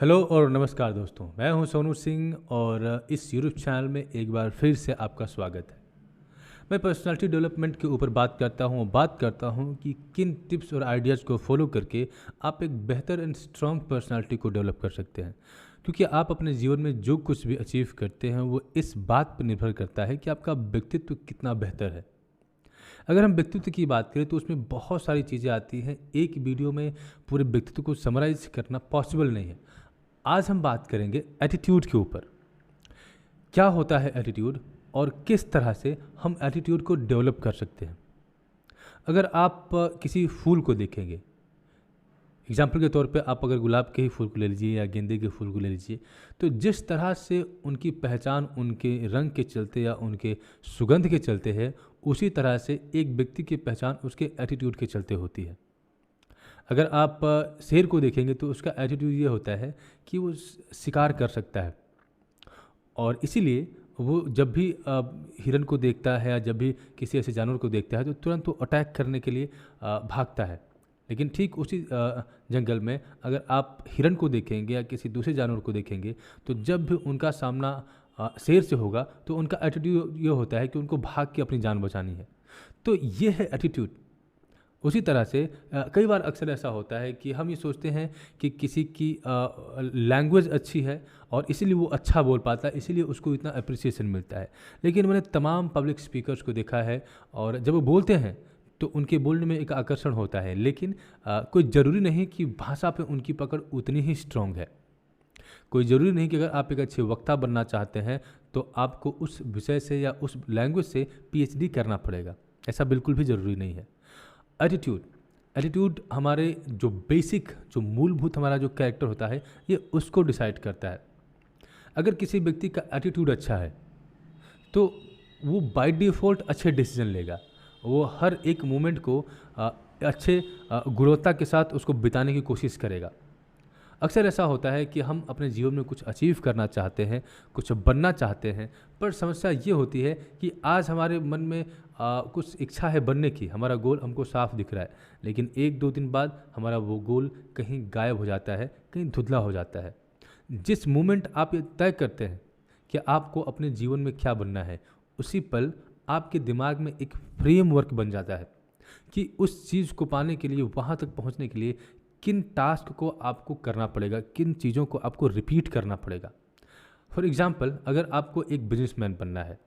Hello और नमस्कार दोस्तों, मैं हूं सोनू सिंह और इस यूट्यूब चैनल में एक बार फिर से आपका स्वागत है। मैं पर्सनालिटी डेवलपमेंट के ऊपर बात करता हूं कि किन टिप्स और आइडियाज़ को फॉलो करके आप एक बेहतर एंड स्ट्रांग पर्सनालिटी को डेवलप कर सकते हैं। क्योंकि आप अपने जीवन में जो कुछ भी अचीव करते हैं वो इस बात पर निर्भर करता है कि आपका व्यक्तित्व कितना बेहतर है। अगर हम व्यक्तित्व की बात करें तो उसमें बहुत सारी चीज़ें आती हैं, एक वीडियो में पूरे व्यक्तित्व को समराइज करना पॉसिबल नहीं है। आज हम बात करेंगे एटीट्यूड के ऊपर। क्या होता है एटीट्यूड और किस तरह से हम एटीट्यूड को डेवलप कर सकते हैं। अगर आप किसी फूल को देखेंगे, एग्जाम्पल के तौर पे आप अगर गुलाब के ही फूल को ले लीजिए या गेंदे के फूल को ले लीजिए, तो जिस तरह से उनकी पहचान उनके रंग के चलते या उनके सुगंध के चलते है, उसी तरह से एक व्यक्ति की पहचान उसके एटीट्यूड के चलते होती है। अगर आप शेर को देखेंगे तो उसका एटीट्यूड ये होता है कि वो शिकार कर सकता है और इसीलिए वो जब भी हिरन को देखता है या जब भी किसी ऐसे जानवर को देखता है तो तुरंत वो अटैक करने के लिए भागता है। लेकिन ठीक उसी जंगल में अगर आप हिरन को देखेंगे या किसी दूसरे जानवर को देखेंगे तो जब भी उनका सामना शेर से होगा तो उनका एटीट्यूड ये होता है कि उनको भाग के अपनी जान बचानी है। तो ये है एटीट्यूड। उसी तरह से कई बार अक्सर ऐसा होता है कि हम ये सोचते हैं कि किसी की लैंग्वेज अच्छी है और इसीलिए वो अच्छा बोल पाता है, इसीलिए उसको इतना अप्रिसिएशन मिलता है। लेकिन मैंने तमाम पब्लिक स्पीकर्स को देखा है और जब वो बोलते हैं तो उनके बोलने में एक आकर्षण होता है, लेकिन कोई ज़रूरी नहीं कि भाषा पे उनकी पकड़ उतनी ही स्ट्रांग है। कोई ज़रूरी नहीं कि अगर आप एक अच्छे वक्ता बनना चाहते हैं तो आपको उस विषय से या उस लैंग्वेज से पीएचडी करना पड़ेगा। ऐसा बिल्कुल भी ज़रूरी नहीं है। एटीट्यूड हमारे जो बेसिक जो मूलभूत हमारा जो कैरेक्टर होता है ये उसको डिसाइड करता है। अगर किसी व्यक्ति का एटीट्यूड अच्छा है तो वो बाय डिफ़ॉल्ट अच्छे डिसीजन लेगा। वो हर एक मोमेंट को अच्छे गुणवत्ता के साथ उसको बिताने की कोशिश करेगा। अक्सर ऐसा होता है कि हम अपने जीवन में कुछ अचीव करना चाहते हैं, कुछ बनना चाहते हैं, पर समस्या ये होती है कि आज हमारे मन में कुछ इच्छा है बनने की, हमारा गोल हमको साफ दिख रहा है, लेकिन 1-2 दिन बाद हमारा वो गोल कहीं गायब हो जाता है, कहीं धुंधला हो जाता है। जिस मोमेंट आप ये तय करते हैं कि आपको अपने जीवन में क्या बनना है, उसी पल आपके दिमाग में एक फ्रेमवर्क बन जाता है कि उस चीज़ को पाने के लिए, वहाँ तक पहुँचने के लिए किन टास्क को आपको करना पड़ेगा, किन चीज़ों को आपको रिपीट करना पड़ेगा। फॉर एग्जाम्पल, अगर आपको एक बिजनेसमैन बनना है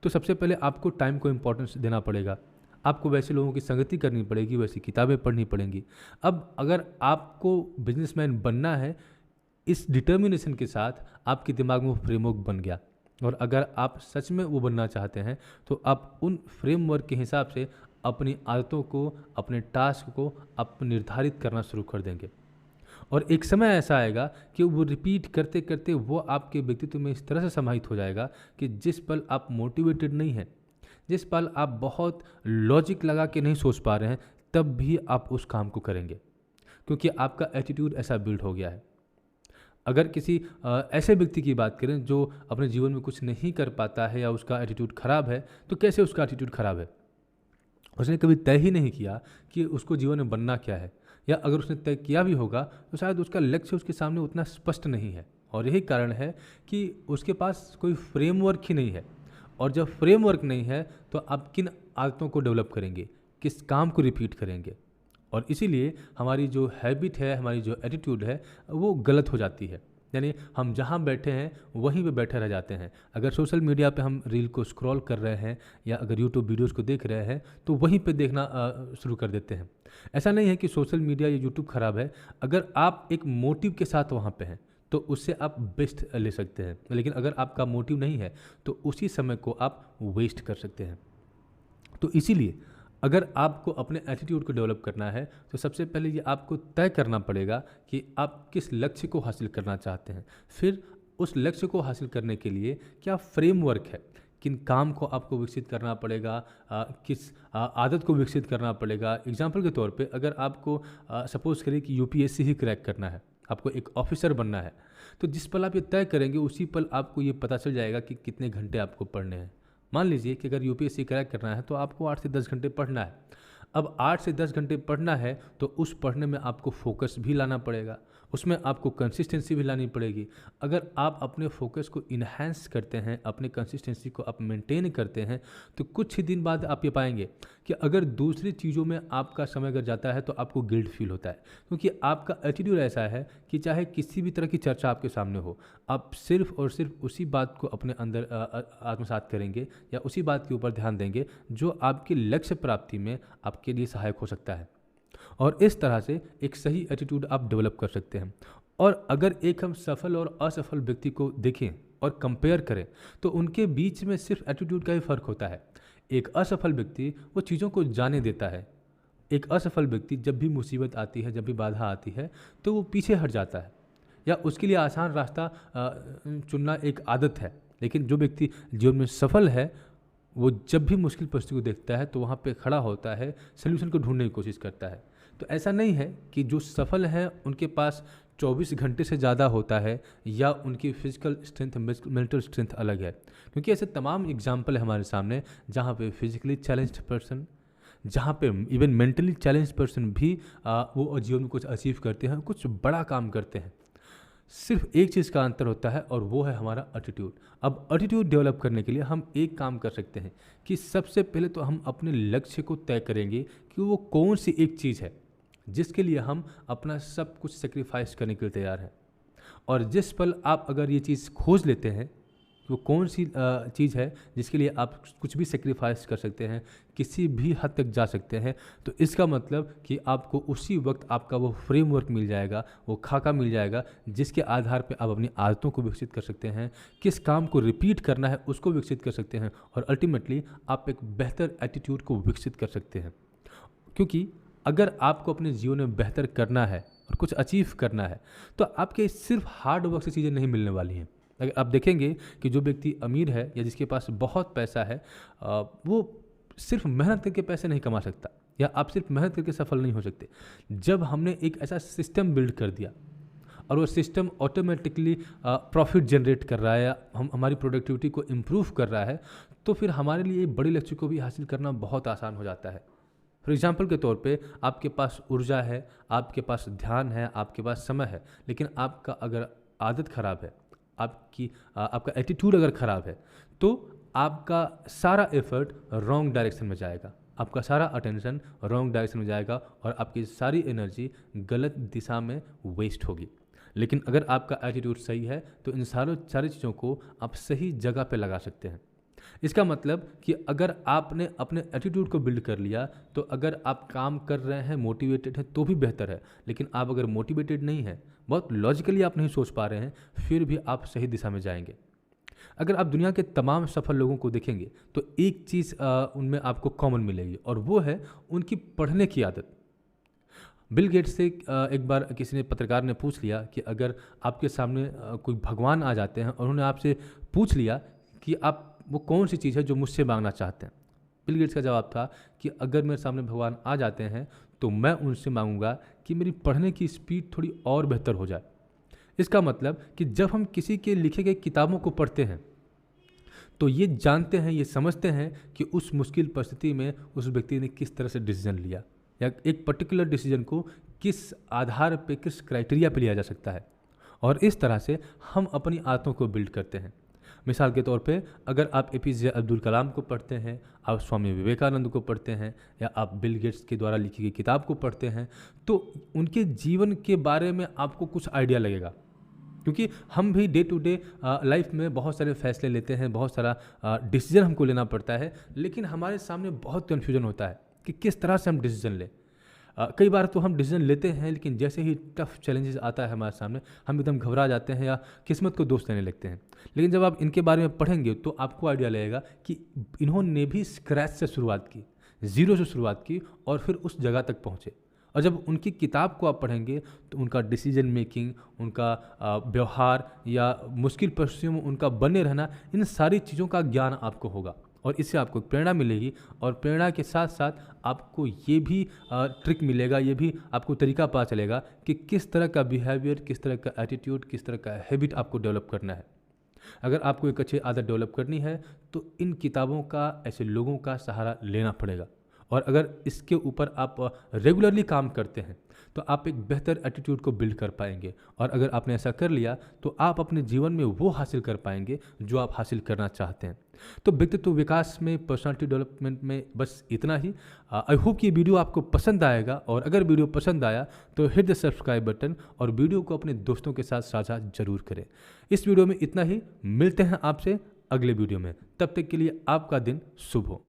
तो सबसे पहले आपको टाइम को इम्पोर्टेंस देना पड़ेगा। आपको वैसे लोगों की संगति करनी पड़ेगी, वैसी किताबें पढ़नी पड़ेंगी। अब अगर आपको बिजनेसमैन बनना है, इस डिटर्मिनेशन के साथ आपके दिमाग में वो फ्रेमवर्क बन गया और अगर आप सच में वो बनना चाहते हैं तो आप उन फ्रेमवर्क के हिसाब से अपनी आदतों को, अपने टास्क को आप निर्धारित करना शुरू कर देंगे और एक समय ऐसा आएगा कि वो रिपीट करते करते वो आपके व्यक्तित्व में इस तरह से समाहित हो जाएगा कि जिस पल आप मोटिवेटेड नहीं हैं, जिस पल आप बहुत लॉजिक लगा के नहीं सोच पा रहे हैं, तब भी आप उस काम को करेंगे क्योंकि आपका एटीट्यूड ऐसा बिल्ड हो गया है। अगर किसी ऐसे व्यक्ति की बात करें जो अपने जीवन में कुछ नहीं कर पाता है या उसका एटीट्यूड ख़राब है, तो कैसे उसका एटीट्यूड ख़राब है? उसने कभी तय ही नहीं किया कि उसको जीवन में बनना क्या है, या अगर उसने तय किया भी होगा तो शायद उसका लक्ष्य उसके सामने उतना स्पष्ट नहीं है और यही कारण है कि उसके पास कोई फ्रेमवर्क ही नहीं है। और जब फ्रेमवर्क नहीं है तो आप किन आदतों को डेवलप करेंगे, किस काम को रिपीट करेंगे, और इसीलिए हमारी जो हैबिट है, हमारी जो एटीट्यूड है वो गलत हो जाती है। यानी हम जहाँ बैठे हैं वहीं पे बैठे रह जाते हैं। अगर सोशल मीडिया पे हम रील को स्क्रॉल कर रहे हैं या अगर यूट्यूब वीडियोस को देख रहे हैं तो वहीं पे देखना शुरू कर देते हैं। ऐसा नहीं है कि सोशल मीडिया या यूट्यूब ख़राब है, अगर आप एक मोटिव के साथ वहाँ पे हैं तो उससे आप बेस्ट ले सकते हैं, लेकिन अगर आपका मोटिव नहीं है तो उसी समय को आप वेस्ट कर सकते हैं। तो इसीलिए अगर आपको अपने एटीट्यूड को डेवलप करना है तो सबसे पहले ये आपको तय करना पड़ेगा कि आप किस लक्ष्य को हासिल करना चाहते हैं। फिर उस लक्ष्य को हासिल करने के लिए क्या फ्रेमवर्क है, किन काम को आपको विकसित करना पड़ेगा, किस आदत को विकसित करना पड़ेगा। एग्जाम्पल के तौर पे अगर आपको सपोज करिए कि यूपीएससी ही क्रैक करना है, आपको एक ऑफिसर बनना है, तो जिस पल आप ये तय करेंगे उसी पल आपको ये पता चल जाएगा कि कितने घंटे आपको पढ़ने हैं। मान लीजिए कि अगर यूपीएससी क्रैक करना है तो आपको 8 से 10 घंटे पढ़ना है। अब 8 से 10 घंटे पढ़ना है तो उस पढ़ने में आपको फोकस भी लाना पड़ेगा, उसमें आपको कंसिस्टेंसी भी लानी पड़ेगी। अगर आप अपने फोकस को इन्हांस करते हैं, अपने कंसिस्टेंसी को आप मेंटेन करते हैं, तो कुछ ही दिन बाद आप ये पाएंगे कि अगर दूसरी चीज़ों में आपका समय अगर जाता है तो आपको गिल्ट फील होता है, क्योंकि आपका एटीट्यूड ऐसा है कि चाहे किसी भी तरह की चर्चा आपके सामने हो, आप सिर्फ और सिर्फ उसी बात को अपने अंदर आत्मसात करेंगे या उसी बात के ऊपर ध्यान देंगे जो आपके लक्ष्य प्राप्ति में आपके लिए सहायक हो सकता है। और इस तरह से एक सही एटीट्यूड आप डेवलप कर सकते हैं। और अगर एक हम सफल और असफल व्यक्ति को देखें और कंपेयर करें तो उनके बीच में सिर्फ एटीट्यूड का ही फ़र्क होता है। एक असफल व्यक्ति वो चीज़ों को जाने देता है। एक असफल व्यक्ति जब भी मुसीबत आती है, जब भी बाधा आती है, तो वो पीछे हट जाता है या उसके लिए आसान रास्ता चुनना एक आदत है। लेकिन जो व्यक्ति जीवन में सफल है, वो जब भी मुश्किल परिस्थिति को देखता है तो वहाँ पे खड़ा होता है, सल्यूशन को ढूंढने की कोशिश करता है। तो ऐसा नहीं है कि जो सफल हैं उनके पास 24 घंटे से ज़्यादा होता है या उनकी फिजिकल स्ट्रेंथ, मेंटल स्ट्रेंथ अलग है, क्योंकि ऐसे तमाम एग्जाम्पल है हमारे सामने जहाँ पे फिजिकली चैलेंज्ड पर्सन, जहाँ पे इवन मेंटली चैलेंज्ड पर्सन भी वो जीवन में कुछ अचीव करते हैं, कुछ बड़ा काम करते हैं। सिर्फ एक चीज़ का अंतर होता है और वो है हमारा एटीट्यूड। अब एटीट्यूड डेवलप करने के लिए हम एक काम कर सकते हैं कि सबसे पहले तो हम अपने लक्ष्य को तय करेंगे कि वो कौन सी एक चीज़ है जिसके लिए हम अपना सब कुछ सेक्रीफाइस करने के लिए तैयार हैं। और जिस पल आप अगर ये चीज़ खोज लेते हैं वो कौन सी चीज़ है जिसके लिए आप कुछ भी सेक्रीफाइस कर सकते हैं, किसी भी हद तक जा सकते हैं, तो इसका मतलब कि आपको उसी वक्त आपका वो फ्रेमवर्क मिल जाएगा, वो खाका मिल जाएगा जिसके आधार पे आप अपनी आदतों को विकसित कर सकते हैं, किस काम को रिपीट करना है उसको विकसित कर सकते हैं और अल्टीमेटली आप एक बेहतर एटीट्यूड को विकसित कर सकते हैं। क्योंकि अगर आपको अपने जीवन में बेहतर करना है और कुछ अचीव करना है तो आपके सिर्फ हार्ड वर्क से चीज़ें नहीं मिलने वाली हैं। अगर आप देखेंगे कि जो व्यक्ति अमीर है या जिसके पास बहुत पैसा है, वो सिर्फ मेहनत करके पैसे नहीं कमा सकता या आप सिर्फ मेहनत करके सफल नहीं हो सकते। जब हमने एक ऐसा सिस्टम बिल्ड कर दिया और वो सिस्टम ऑटोमेटिकली प्रॉफिट जनरेट कर रहा है या हमारी प्रोडक्टिविटी को इम्प्रूव कर रहा है, तो फिर हमारे लिए बड़े लक्ष्य को भी हासिल करना बहुत आसान हो जाता है। फॉर एग्जाम्पल के तौर पे आपके पास ऊर्जा है, आपके पास ध्यान है, आपके पास समय है, लेकिन आपका अगर आदत खराब है, आपका एटीट्यूड अगर ख़राब है, तो आपका सारा एफर्ट रॉन्ग डायरेक्शन में जाएगा, आपका सारा अटेंशन रॉन्ग डायरेक्शन में जाएगा और आपकी सारी एनर्जी गलत दिशा में वेस्ट होगी। लेकिन अगर आपका एटीट्यूड सही है तो इन सारी चीज़ों को आप सही जगह पे लगा सकते हैं। इसका मतलब कि अगर आपने अपने एटीट्यूड को बिल्ड कर लिया तो अगर आप काम कर रहे हैं, मोटिवेटेड हैं, तो भी बेहतर है। लेकिन आप अगर मोटिवेटेड नहीं हैं, बहुत लॉजिकली आप नहीं सोच पा रहे हैं, फिर भी आप सही दिशा में जाएंगे। अगर आप दुनिया के तमाम सफल लोगों को देखेंगे तो एक चीज़ उनमें आपको कॉमन मिलेगी और वो है उनकी पढ़ने की आदत। बिल गेट्स से एक बार किसी ने पत्रकार ने पूछ लिया कि अगर आपके सामने कोई भगवान आ जाते हैं और उन्होंने आपसे पूछ लिया कि आप वो कौन सी चीज़ है जो मुझसे मांगना चाहते हैं। बिल गेट्स का जवाब था कि अगर मेरे सामने भगवान आ जाते हैं तो मैं उनसे मांगूंगा कि मेरी पढ़ने की स्पीड थोड़ी और बेहतर हो जाए। इसका मतलब कि जब हम किसी के लिखे गए किताबों को पढ़ते हैं तो ये जानते हैं, ये समझते हैं कि उस मुश्किल परिस्थिति में उस व्यक्ति ने किस तरह से डिसीजन लिया या एक पर्टिकुलर डिसीजन को किस आधार पे, किस क्राइटेरिया पे लिया जा सकता है। और इस तरह से हम अपनी आदतों को बिल्ड करते हैं। मिसाल के तौर पे अगर आप एपीजे अब्दुल कलाम को पढ़ते हैं, आप स्वामी विवेकानंद को पढ़ते हैं या आप बिल गेट्स के द्वारा लिखी गई किताब को पढ़ते हैं तो उनके जीवन के बारे में आपको कुछ आइडिया लगेगा। क्योंकि हम भी डे टू डे लाइफ में बहुत सारे फैसले लेते हैं, बहुत सारा डिसीजन हमको लेना पड़ता है, लेकिन हमारे सामने बहुत कन्फ्यूजन होता है कि किस तरह से हम डिसीजन लें। कई बार तो हम डिसीजन लेते हैं लेकिन जैसे ही टफ चैलेंजेस आता है हमारे सामने हम एकदम घबरा जाते हैं या किस्मत को दोष देने लगते हैं। लेकिन जब आप इनके बारे में पढ़ेंगे तो आपको आइडिया लगेगा कि इन्होंने भी स्क्रैच से शुरुआत की, ज़ीरो से शुरुआत की और फिर उस जगह तक पहुँचे। और जब उनकी किताब को आप पढ़ेंगे तो उनका डिसीजन मेकिंग, उनका व्यवहार या मुश्किल परिस्थितियों में उनका बने रहना, इन सारी चीज़ों का ज्ञान आपको होगा और इससे आपको प्रेरणा मिलेगी। और प्रेरणा के साथ साथ आपको ये भी ट्रिक मिलेगा, ये भी आपको तरीका पता चलेगा कि किस तरह का बिहेवियर, किस तरह का एटीट्यूड, किस तरह का हैबिट आपको डेवलप करना है। अगर आपको एक अच्छी आदत डेवलप करनी है तो इन किताबों का, ऐसे लोगों का सहारा लेना पड़ेगा और अगर इसके ऊपर आप रेगुलरली काम करते हैं तो आप एक बेहतर एटीट्यूड को बिल्ड कर पाएंगे। और अगर आपने ऐसा कर लिया तो आप अपने जीवन में वो हासिल कर पाएंगे जो आप हासिल करना चाहते हैं। तो व्यक्तित्व विकास में, पर्सनालिटी डेवलपमेंट में बस इतना ही। आई होप कि ये वीडियो आपको पसंद आएगा, और अगर वीडियो पसंद आया तो हिट द सब्सक्राइब बटन और वीडियो को अपने दोस्तों के साथ साझा जरूर करें। इस वीडियो में इतना ही। मिलते हैं आपसे अगले वीडियो में, तब तक के लिए आपका दिन शुभ हो।